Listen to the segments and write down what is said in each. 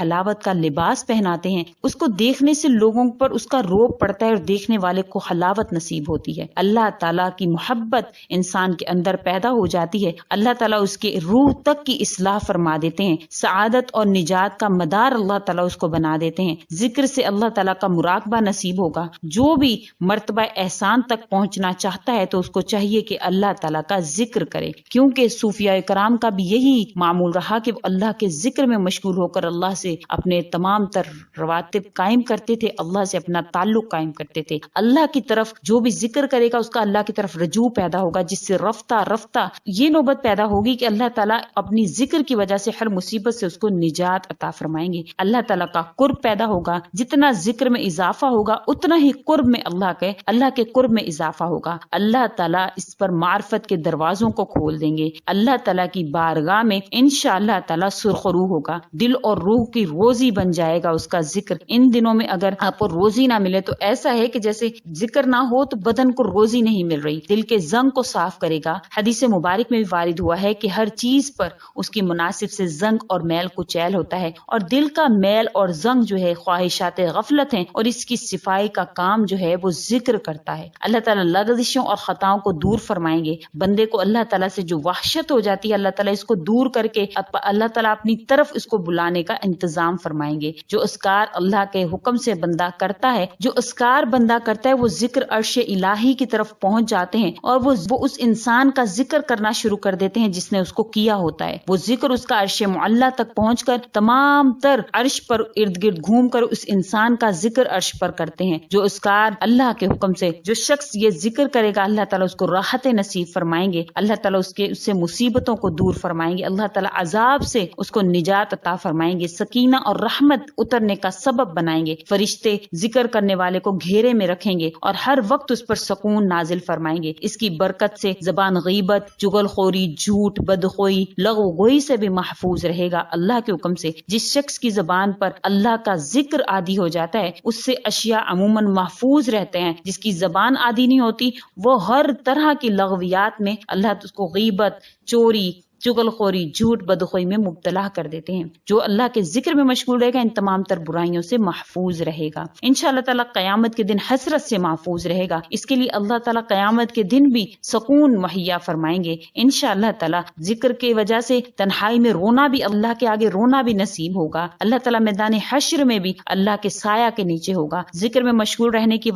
حلاوت کا لباس پہناتے ہیں، اس کو دیکھنے سے لوگوں پر اس کا روب پڑتا ہے اور دیکھنے والے کو حلاوت نصیب ہوتی ہے۔ اللہ تعالیٰ کی محبت انسان کے اندر پیدا ہو جاتی ہے، اللہ تعالیٰ اس کے روح تک کی اصلاح فرما دیتے ہیں، سعادت اور نجات کا مدار اللہ تعالیٰ اس کو بنا دیتے ہیں۔ ذکر سے اللہ تعالیٰ کا مراقبہ نصیب ہوگا۔ جو بھی مرتبہ احسان تک پہنچنا چاہتا ہے تو اس کو چاہیے کہ اللہ تعالیٰ کا ذکر کرے، کیونکہ صوفیاء کرام کا بھی یہی معمول رہا کہ وہ اللہ کے ذکر میں مشغول ہو کر اللہ سے اپنے تمام تر رواتب قائم کرتے تھے، اللہ سے اپنا تعلق قائم کرتے تھے۔ اللہ کی طرف جو بھی ذکر کرے گا اس کا اللہ کی طرف رجوع پیدا ہوگا، جس سے رفتہ رفتہ یہ نوبت پیدا ہوگی کہ اللہ تعالیٰ اپنی ذکر کی وجہ سے ہر مصیبت سے اس کو نجات عطا فرمائیں گے۔ اللہ تعالیٰ کا قرب پیدا ہوگا، جتنا ذکر میں اضافہ ہوگا اتنا ہی قرب میں اللہ کے قرب میں اضافہ ہوگا۔ اللہ تعالیٰ اس پر معرفت کے دروازوں کو کھول دیں گے۔ اللہ تعالیٰ کی بارگاہ میں انشاءاللہ تعالیٰ سرخ روح ہوگا، دل اور روح کی روزی بن جائے گا اس کا ذکر۔ ان دنوں میں اگر آپ کو روزی نہ ملے تو ایسا ہے کہ جیسے ذکر نہ ہو تو بدن کو روزی نہیں مل رہی، دل کے زنگ کو صاف کرے گا۔ حدیث مبارک میں بھی وارد ہوا ہے کہ ہر چیز پر اس کی مناسب سے زنگ اور میل کچیل ہوتا ہے، اور دل کا میل اور زنگ جو ہے خواہشات غفلت ہیں، اور اس کی صفائی کا کام جو ہے وہ ذکر کرتا ہے۔ اللہ تعالیٰ لغزشوں اور خطاؤں کو دور فرمائیں گے۔ بندے کو اللہ تعالیٰ سے جو وحشت ہو جاتی ہے اللہ تعالیٰ اس کو دور کر کے اللہ تعالیٰ اپنی طرف اس کو بلانے کا انتظام فرمائیں گے۔ جو اذکار اللہ کے حکم سے بندہ کرتا ہے، جو اذکار بندہ کرتا ہے، وہ ذکر عرش الہی کی طرف پہنچ جاتے ہیں، اور وہ اس انسان کا ذکر کرنا شروع کر دیتے ہیں جس نے اس کو کیا ہوتا ہے۔ وہ ذکر اس کا عرش معلیٰ تک پہنچ کر تمام تر عرش پر ارد گرد گھوم کر اس انسان کا ذکر عرش پر کرتے ہیں۔ جو اذکار اللہ کے حکم سے جو شخص یہ ذکر کرے گا اللہ تعالیٰ اس کو راحت نصیب فرمائیں گے، اللہ تعالیٰ اس سے مصیبتوں کو دور فرمائیں گے، اللہ تعالیٰ عذاب سے اس کو نجات عطا فرمائیں گے، سکینہ اور رحمت اترنے کا سبب بنائیں گے۔ فرشتے ذکر کرنے والے کو گھیرے میں رکھیں گے اور ہر وقت اس پر سکون نازل فرمائیں گے۔ اس کی برکت سے زبان غیبت، چغل خوری، جھوٹ، بدخوئی، لغو گوئی سے بھی محفوظ رہے گا اللہ کے حکم سے۔ جس شخص کی زبان پر اللہ کا ذکر عادی ہو جاتا ہے اس سے اشیاء عموماً محفوظ رہتے ہیں۔ جس کی زبان عادی نہیں ہوتی وہ ہر طرح کی لغویات میں اللہ اس کو غیبت، چوری، چغل خوری، جھوٹ، بدخوئی میں مبتلا کر دیتے ہیں۔ جو اللہ کے ذکر میں مشغول رہے گا ان تمام تر برائیوں سے محفوظ رہے گا، انشاءاللہ تعالیٰ قیامت کے دن حسرت سے محفوظ رہے گا۔ اس کے لیے اللہ تعالیٰ قیامت کے دن بھی سکون مہیا فرمائیں گے انشاءاللہ تعالیٰ۔ ذکر کی وجہ سے تنہائی میں رونا بھی، اللہ کے آگے رونا بھی نصیب ہوگا۔ اللہ تعالیٰ میدان حشر میں بھی اللہ کے سایہ کے نیچے ہوگا۔ ذکر میں مشغول رہنے کی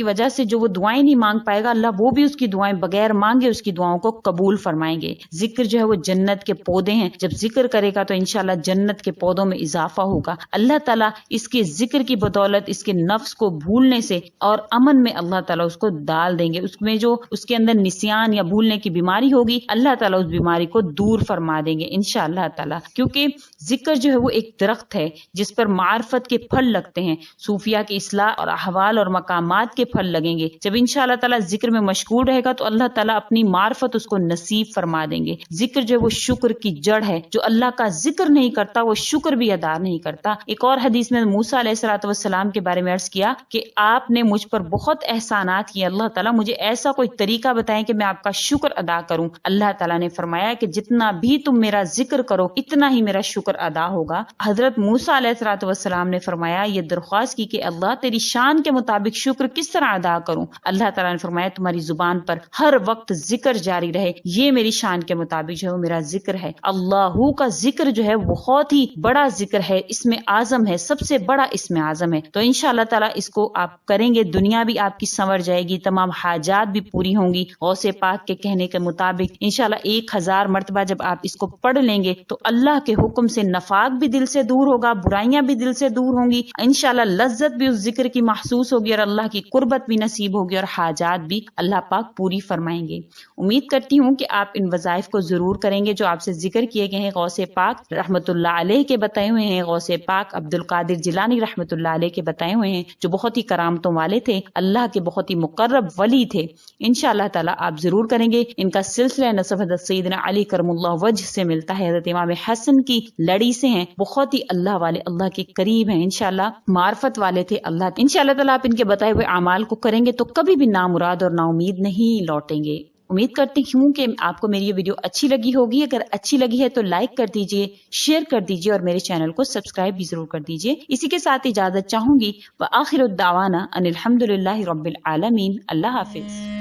وجہ سے جو وہ دعائیں نہیں مانگ پائے گا اللہ وہ بھی اس کی دعائیں بغیر مانگے اس کی دعاؤں کو قبول فرمائیں گے۔ ذکر جو ہے وہ جنت کے پودے ہیں، جب ذکر کرے گا تو انشاءاللہ جنت کے پودوں میں اضافہ ہوگا۔ اللہ تعالیٰ اس کے ذکر کی بدولت اس کے نفس کو بھولنے سے اور امن میں اللہ تعالیٰ اس کو ڈال دیں گے۔ اس میں جو اس کے اندر نسیان یا بھولنے کی بیماری ہوگی اللہ تعالیٰ اس بیماری کو دور فرما دیں گے انشاءاللہ تعالیٰ، کیونکہ ذکر جو ہے وہ ایک درخت ہے جس پر معرفت کے پھل لگتے ہیں۔ صوفیاء کی اصلاح اور احوال اور مقامات کے پھل لگیں گے۔ جب انشاءاللہ تعالیٰ ذکر میں مشغول رہے گا تو اللہ تعالیٰ اپنی معرفت اس کو نصیب فرما دیں گے۔ ذکر جو ہے وہ شکر کی جڑ ہے، جو اللہ کا ذکر نہیں کرتا وہ شکر بھی ادا نہیں کرتا۔ ایک اور حدیث میں موسیٰ علیہ السلام کے بارے میں عرض کیا کہ آپ نے مجھ پر بہت احسانات کیے، اللہ تعالیٰ مجھے ایسا کوئی طریقہ بتائیں کہ میں آپ کا شکر ادا کروں۔ اللہ تعالیٰ نے فرمایا کہ جتنا بھی تم میرا ذکر کرو اتنا ہی میرا شکر ادا ہوگا۔ حضرت موسیٰ علیہ السلام نے فرمایا، یہ درخواست کی کہ اللہ تیری شان کے مطابق شکر کس طرح ادا کروں؟ اللہ تعالیٰ نے فرمایا تمہاری زبان پر ہر وقت ذکر جاری رہے، یہ میری شان کے مطابق جو ہے وہ میرا ذکر ہے۔ اللہ کا ذکر جو ہے بہت ہی بڑا ذکر ہے، اسم اعظم ہے، سب سے بڑا اسم اعظم ہے۔ تو انشاءاللہ تعالیٰ اس کو آپ کریں گے، دنیا بھی آپ کی سنور جائے گی، تمام حاجات بھی پوری ہوں گی۔ غوث پاک کے کہنے کے مطابق انشاءاللہ 1000 مرتبہ جب آپ اس کو پڑھ لیں گے تو اللہ کے حکم سے نفاق بھی دل سے دور ہوگا، برائیاں بھی دل سے دور ہوں گی، انشاءاللہ لذت بھی اس ذکر کی محسوس ہوگی اور اللہ کی قربت بھی نصیب ہوگی اور حاجات بھی اللہ پاک پوری فرمائیں گے۔ امید کرتی ہوں کہ آپ ان وظائف کو ضرور کریں گے جو آپ سے ذکر کیے گئے ہیں۔ غوث پاک رحمت اللہ علیہ کے بتائے ہوئے ہیں، غوث پاک عبد القادر جیلانی رحمت اللہ علیہ کے بتائے ہوئے ہیں، جو بہت ہی کرامتوں والے تھے، اللہ کے بہت ہی مقرب ولی تھے۔ انشاءاللہ تعالیٰ آپ ضرور کریں گے۔ ان کا سلسلہ نسب حضرت سیدنا علی کرم اللہ وجہ سے ملتا ہے، حضرت امام حسن کی لڑی سے ہیں، بہت ہی اللہ والے، اللہ کے قریب ہیں، انشاءاللہ معرفت والے تھے اللہ۔ انشاءاللہ تعالیٰ آپ ان کے بتائے ہوئے اعمال کو کریں گے تو کبھی بھی نامراد اور نا امید نہیں لوٹیں گے۔ امید کرتی ہوں کہ آپ کو میری یہ ویڈیو اچھی لگی ہوگی. اگر اچھی لگی ہے تو لائک کر دیجئے، شیئر کر دیجئے اور میرے چینل کو سبسکرائب بھی ضرور کر دیجئے. اسی کے ساتھ اجازت چاہوں گی. وآخر الدعوانا ان الحمد للہ رب العالمین. اللہ حافظ.